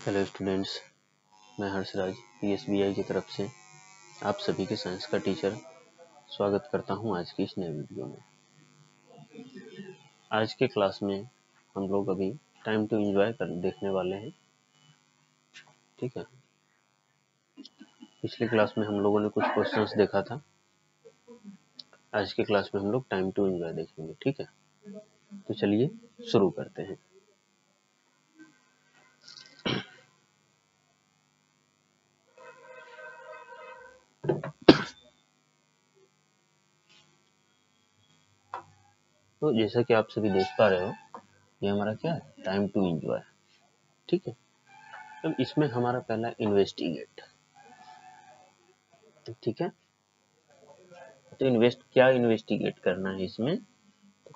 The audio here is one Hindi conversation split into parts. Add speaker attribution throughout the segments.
Speaker 1: हेलो स्टूडेंट्स, मैं हर्षराज पीएसबीआई की तरफ से आप सभी के साइंस का टीचर स्वागत करता हूं आज की इस नए वीडियो में। आज के क्लास में हम लोग अभी टाइम टू एंजॉय देखने वाले हैं। ठीक है, पिछले क्लास में हम लोगों ने कुछ क्वेश्चंस देखा था। आज के क्लास में हम लोग टाइम टू एंजॉय देखेंगे। ठीक है, तो चलिए शुरू करते हैं। तो जैसा कि आप सभी देख पा रहे हो, ये हमारा क्या है, टाइम टू एंजॉय। ठीक है, अब इसमें हमारा पहला इन्वेस्टिगेट। ठीक है, तो इन्वेस्टिगेट करना है इसमें।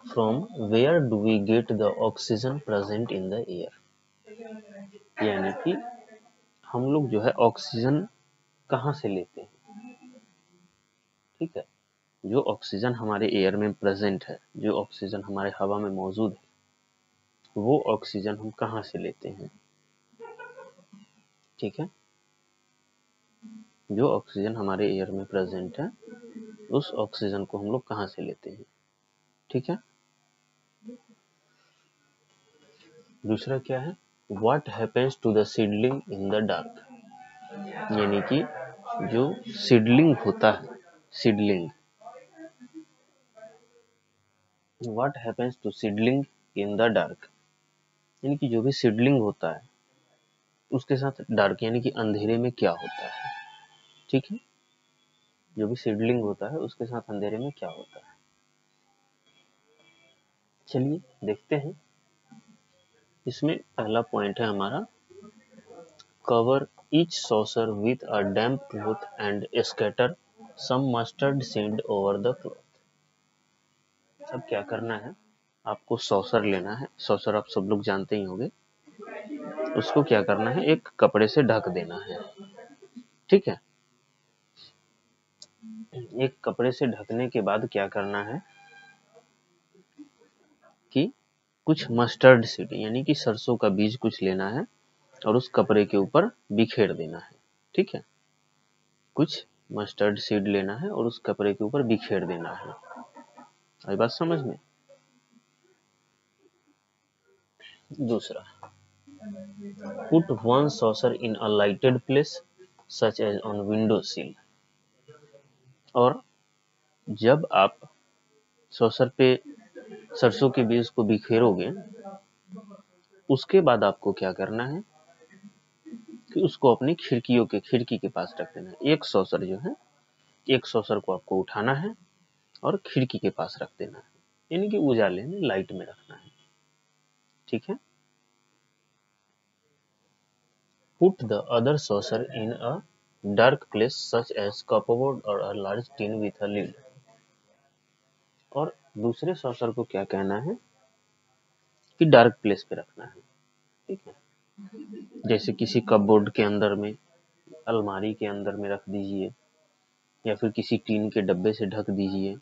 Speaker 1: From where do we get the oxygen present in the air, यानी कि हम लोग जो है ऑक्सीजन कहाँ से लेते हैं। ठीक है, जो ऑक्सीजन हमारे एयर में प्रेजेंट है, जो ऑक्सीजन हमारे हवा में मौजूद है, वो ऑक्सीजन हम कहाँ से लेते हैं। ठीक है, जो ऑक्सीजन हमारे एयर में प्रेजेंट है, उस ऑक्सीजन को हम लोग कहाँ से लेते हैं। ठीक है, दूसरा क्या है, what happens to the seedling in the dark, यानी कि जो सीडलिंग होता है, seedling, what happens to seedling in the dark, यानी कि जो भी सीडलिंग होता है उसके साथ डार्क यानी कि अंधेरे में क्या होता है। ठीक है, जो भी सीडलिंग होता है उसके साथ अंधेरे में क्या होता है। चलिए देखते हैं। इसमें पहला पॉइंट है हमारा, cover each saucer with a damp cloth and scatter some mustard seed over the cloth. अब क्या करना है, आपको सॉसर लेना है। सॉसर आप सब लोग जानते ही होंगे। उसको क्या करना है, एक कपड़े से ढक देना है। ठीक है, एक कपड़े से ढकने के बाद क्या करना है कि कुछ मस्टर्ड सीड यानी कि सरसों का बीज कुछ लेना है और उस कपड़े के ऊपर बिखेर देना है। ठीक है, कुछ मस्टर्ड सीड लेना है और उस कपड़े के ऊपर बिखेर देना है। आई बात समझ में। दूसरा, put one saucer in a lighted place such as on window sill, और जब आप सॉसर पे सरसों के बीज को बिखेरोगे, उसके बाद आपको क्या करना है कि उसको अपनी खिड़की के पास रख देना है। एक सॉसर जो है, एक सॉसर को आपको उठाना है और खिड़की के पास रख देना है, यानी कि उजाले में, लाइट में रखना है। ठीक है, put the other saucer in a dark place such as cupboard और a large tin with a lid, और दूसरे सॉसर को क्या कहना है कि डार्क प्लेस पे रखना है। ठीक है, जैसे किसी कपबोर्ड के अंदर में, अलमारी के अंदर में रख दीजिए, या फिर किसी टीन के डब्बे से ढक दीजिए।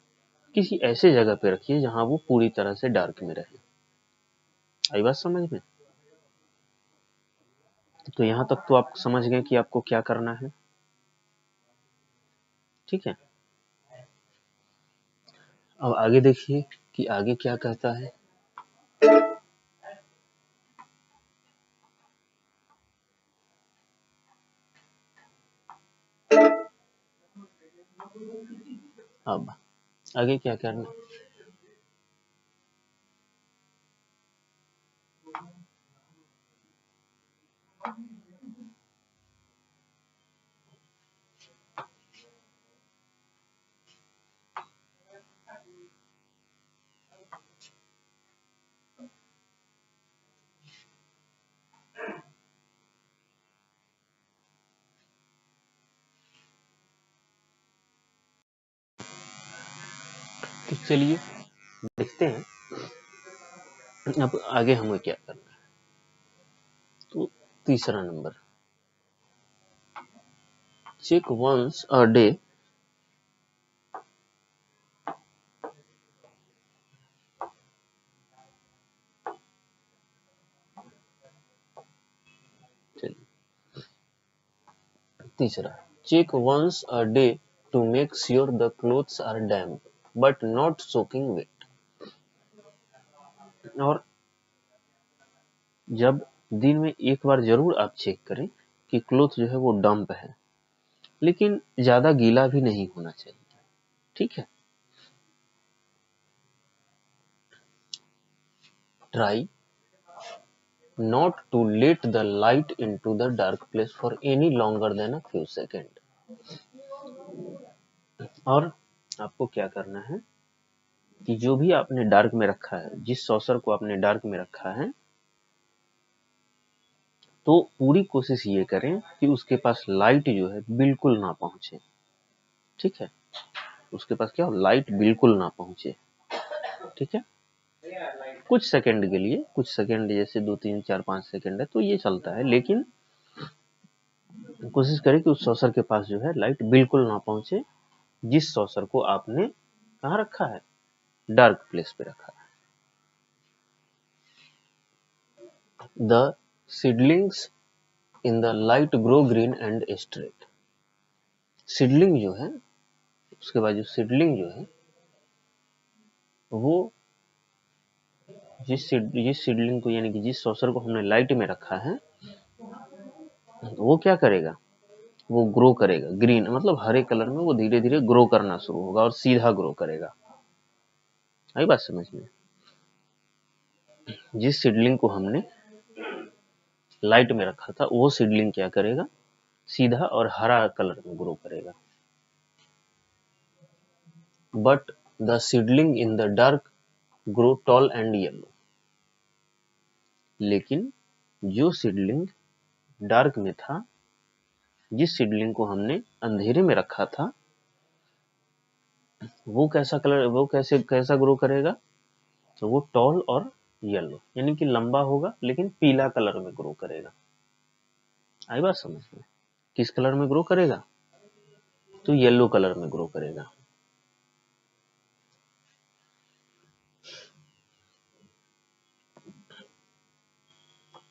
Speaker 1: किसी ऐसे जगह पे रखिए जहां वो पूरी तरह से डार्क में रहे। आई बात समझ में। तो यहां तक तो आप समझ गए कि आपको क्या करना है। ठीक है, अब आगे देखिए कि आगे क्या कहता है। अब आगे क्या करना है, तो चलिए देखते हैं अब आगे हमें क्या करना है। तो तीसरा number, check once a day तीसरा, check once a day to make sure the clothes are damp but not soaking wet. और जब दिन में एक बार जरूर आप चेक करें कि क्लोथ जो है वो डंप है, लेकिन ज्यादा गीला भी नहीं होना चाहिए। ठीक है। Try not to let the light into the dark place for any longer than a few second. और आपको क्या करना है कि जो भी आपने डार्क में रखा है, जिस सॉसर को आपने डार्क में रखा है, तो पूरी कोशिश ये करें कि उसके पास लाइट जो है बिल्कुल ना पहुंचे। ठीक है, उसके पास क्या हो, लाइट बिल्कुल ना पहुंचे। ठीक है, कुछ सेकंड के लिए, कुछ सेकंड जैसे 2 3 4 5 सेकंड है तो ये चलता है, लेकिन कोशिश करें कि उस सॉसर के पास जो है लाइट बिल्कुल ना पहुंचे, जिस सॉसर को आपने कहाँ रखा है, डार्क प्लेस पे रखा है। The seedlings in the light grow green and straight. Seedling जो है, उसके बाद जो सीडलिंग जो है वो जिस सीडलिंग को, यानी कि जिस सॉसर को हमने लाइट में रखा है, वो क्या करेगा, वो ग्रो करेगा ग्रीन, मतलब हरे कलर में वो धीरे धीरे ग्रो करना शुरू होगा और सीधा ग्रो करेगा। आई बात समझ में? जिस सीडलिंग को हमने लाइट में रखा था वो सीडलिंग क्या करेगा, सीधा और हरा कलर में ग्रो करेगा। But the seedling in the dark grow tall and yellow. लेकिन जो सीडलिंग डार्क में था, जिस सीडलिंग को हमने अंधेरे में रखा था, वो कैसा ग्रो करेगा, तो वो टॉल और येलो, यानी कि लंबा होगा लेकिन पीला कलर में ग्रो करेगा। आई बात समझ में? किस कलर में ग्रो करेगा, तो येलो कलर में ग्रो करेगा।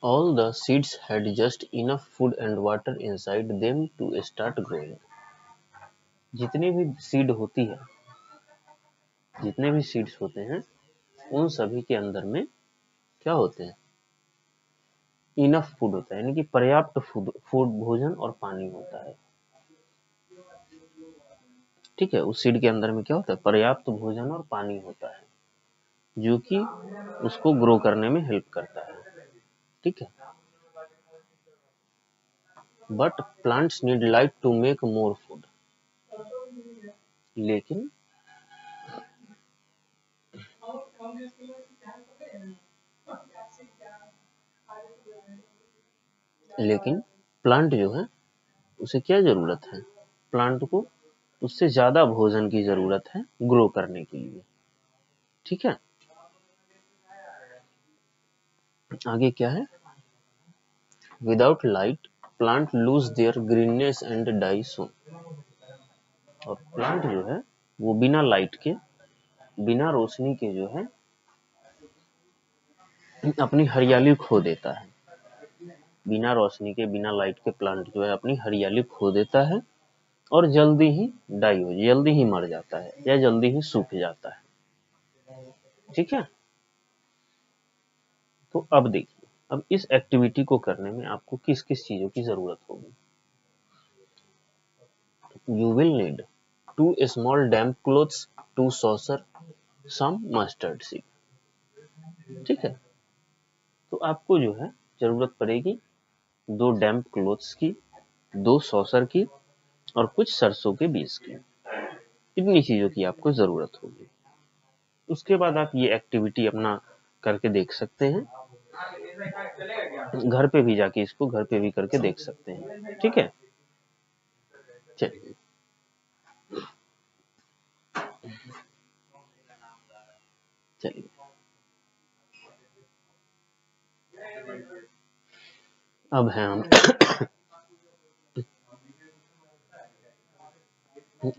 Speaker 1: All the seeds had just enough food and water inside them to start growing. जितने भी सीड होती है, जितने भी सीड्स होते हैं, उन सभी के अंदर में क्या होते हैं, इनफ फूड होता है, यानी कि पर्याप्त फूड भोजन और पानी होता है। ठीक है, उस सीड के अंदर में क्या होता है, पर्याप्त भोजन और पानी होता है, जो कि उसको ग्रो करने में हेल्प करता है। ठीक है, but plants need light to make more food. लेकिन प्लांट जो है उसे क्या जरूरत है, प्लांट को उससे ज्यादा भोजन की जरूरत है ग्रो करने के लिए। ठीक है, आगे क्या है, without light plant lose their greenness and die soon. और प्लांट जो है वो बिना लाइट के, बिना रोशनी के जो है अपनी हरियाली खो देता है। बिना रोशनी के, बिना लाइट के प्लांट जो है अपनी हरियाली खो देता है और जल्दी ही जल्दी ही मर जाता है या जल्दी ही सूख जाता है। ठीक है, तो अब देखिए, अब इस एक्टिविटी को करने में आपको किस किस चीजों की जरूरत होगी। You will need 2 small damp clothes, 2 saucer, some mustard seed। ठीक है, तो आपको जो है जरूरत पड़ेगी 2 डैम्प क्लोथ्स की, 2 सॉसर की और कुछ सरसों के बीज की। इतनी चीजों की आपको जरूरत होगी। उसके बाद आप ये एक्टिविटी अपना करके देख सकते हैं, घर पे भी जाके इसको घर पे भी करके देख सकते हैं। ठीक है, चलिए चलिए अब है हम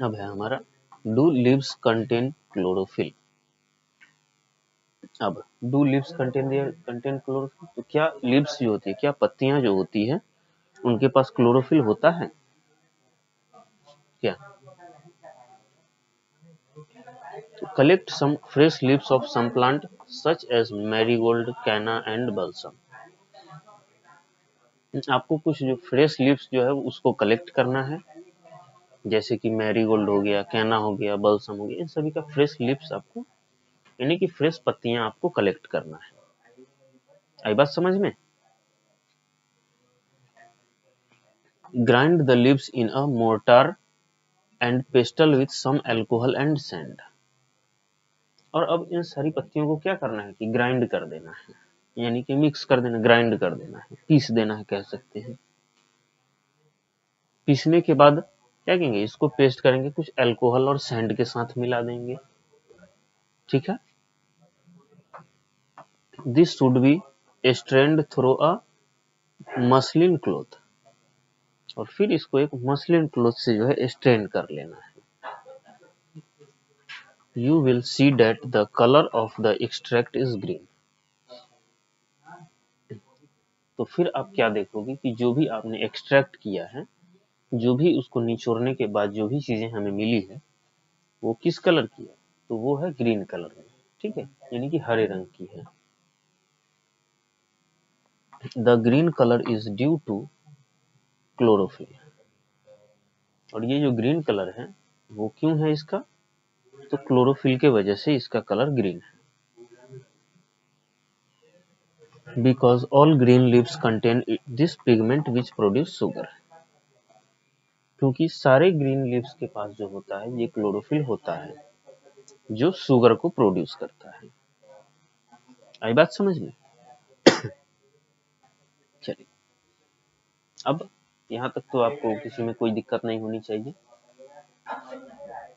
Speaker 1: अब है हमारा डू लीव्स कंटेन क्लोरोफिल। अब डू लीव्स कंटेन क्लोरोफिल, तो क्या लीव्स जो होती है, क्या पत्तियां जो होती है उनके पास क्लोरोफिल होता है? क्या? Collect some fresh leaves of some plant such as marigold, canna and balsam. आपको कुछ जो फ्रेश लीव्स जो है उसको कलेक्ट करना है, जैसे कि मैरीगोल्ड हो गया, कैना हो गया, बल्सम हो गया, इन सभी का फ्रेश लीव्स आपको, यानी कि फ्रेश पत्तियां आपको कलेक्ट करना है। आई बात समझ में? Grind the leaves in a mortar and pestle with some alcohol and sand. और अब इन सारी पत्तियों को क्या करना है कि ग्राइंड कर देना है, यानी कि मिक्स कर देना, ग्राइंड कर देना है, पीस देना है कह सकते हैं। पीसने के बाद क्या करेंगे, इसको पेस्ट करेंगे, कुछ अल्कोहल और सैंड के साथ मिला देंगे। ठीक है, this should be strained through a muslin cloth. और फिर इसको एक मसलिन क्लॉथ से जो है स्ट्रेन कर लेना है। You will see that the colour of the extract is green. तो फिर आप क्या देखोगे कि जो भी आपने एक्सट्रैक्ट किया है, जो भी उसको निचोड़ने के बाद जो भी चीजें हमें मिली है, वो किस कलर की है, तो वो है ग्रीन कलर में। ठीक है, यानी कि हरे रंग की है। The green colour is due to chlorophyll. और ये जो ग्रीन कलर है वो क्यों है इसका, तो क्लोरोफिल के वजह से इसका कलर ग्रीन है। Because all green leaves contain this pigment which produce sugar. क्योंकि सारे ग्रीन लीव्स के पास जो होता है ये क्लोरोफिल होता है, जो शुगर को प्रोड्यूस करता है। आई बात समझ में? चलिए, अब यहाँ तक तो आपको किसी में कोई दिक्कत नहीं होनी चाहिए।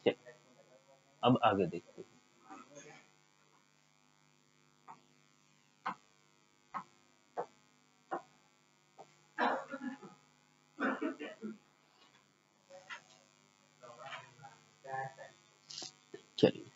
Speaker 1: चलिए, अब आगे देखते हैं। चलिए,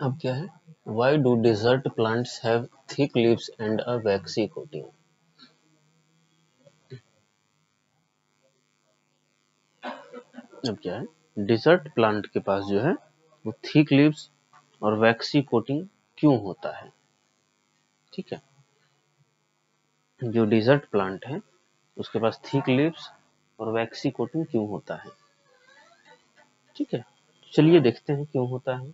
Speaker 1: अब क्या है, why do desert plants have thick leaves and a waxy coating. अब क्या है, डेजर्ट प्लांट के पास जो है वो थिक लीव्स और वैक्सी कोटिंग क्यों होता है। ठीक है, जो डेजर्ट प्लांट है उसके पास थिक लीव्स और वैक्सी कोटिंग क्यों होता है। ठीक है, चलिए देखते हैं क्यों होता है।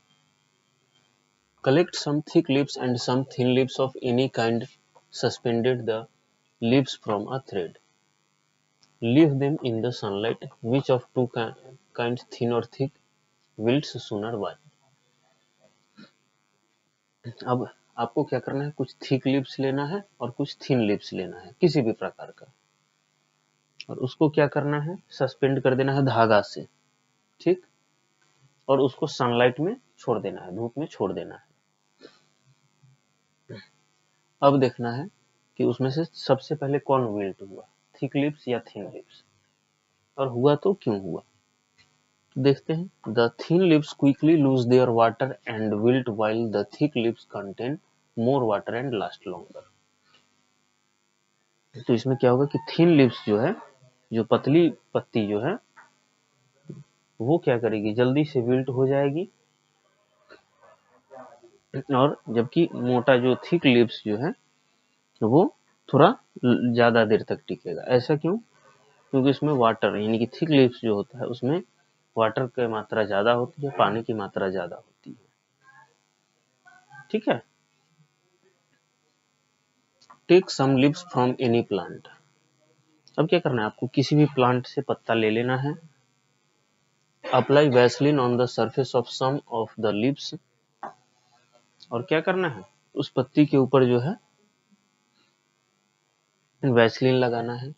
Speaker 1: Collect some thick leaves and some thin leaves of any kind, suspended the leaves from a thread, leave them in the sunlight, which of two kinds thin और थिक विल्ट्स सूनर व्हाई। अब आपको क्या करना है, कुछ थिक लीव्स लेना है और कुछ थिन लीव्स लेना है किसी भी प्रकार का, और उसको क्या करना है, सस्पेंड कर देना है धागा से। ठीक, और उसको सनलाइट में छोड़ देना है, धूप में छोड़ देना है। अब देखना है कि उसमें से सबसे पहले कौन विल्ट हुआ, थिक लीव्स या थिन लीव्स, और हुआ तो क्यों हुआ। तो देखते हैं, the thin leaves quickly lose their water and wilt while the thick leaves contain more water and last longer. तो इसमें क्या होगा कि थिन लीव्स जो है, जो पतली पत्ती जो है वो क्या करेगी, जल्दी से विल्ट हो जाएगी, और जबकि मोटा जो थिक लीव्स जो है वो थोड़ा ज्यादा देर तक टिकेगा। ऐसा क्यों, क्योंकि इसमें वाटर, यानी कि थिक लीव्स जो होता है उसमें वाटर की मात्रा ज्यादा होती है, पानी की मात्रा ज्यादा होती है। ठीक है, take some leaves from any plant. अब क्या करना है, आपको किसी भी प्लांट से पत्ता ले लेना है, apply Vaseline on the surface of some of the leaves और क्या करना है, उस पत्ती के ऊपर जो है वैसलीन लगाना है।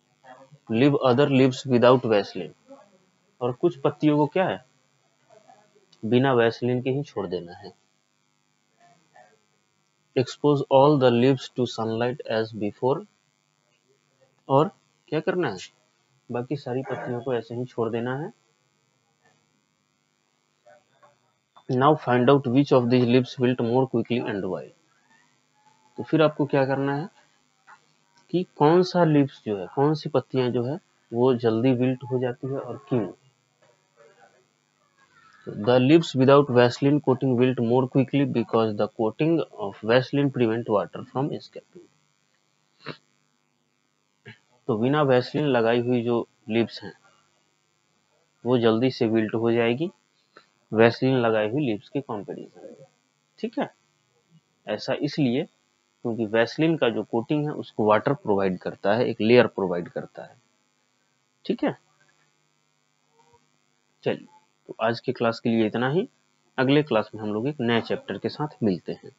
Speaker 1: Leave other leaves without Vaseline, और कुछ पत्तियों को क्या है बिना वैसलीन के ही छोड़ देना है। Expose all the leaves to sunlight as before, और क्या करना है बाकी सारी पत्तियों को ऐसे ही छोड़ देना है। Now find out which of these leaves wilt more quickly and why। तो फिर आपको क्या करना है कि कौन सा लीव्स जो है, कौन सी पत्तियां जो है वो जल्दी विल्ट हो जाती है और क्यों। The leaves without Vaseline coating wilt more quickly because the coating of Vaseline prevent water from escaping। तो बिना वैसलीन लगाई हुई जो लीव्स हैं वो जल्दी से विल्ट हो जाएगी वैसलीन लगाई हुई लीव्स के कंपैरिजन में। ठीक है, ऐसा इसलिए क्योंकि वैसलीन का जो कोटिंग है उसको वाटर प्रोवाइड करता है, एक लेयर प्रोवाइड करता है। ठीक है, चलिए तो आज के क्लास के लिए इतना ही। अगले क्लास में हम लोग एक नए चैप्टर के साथ मिलते हैं।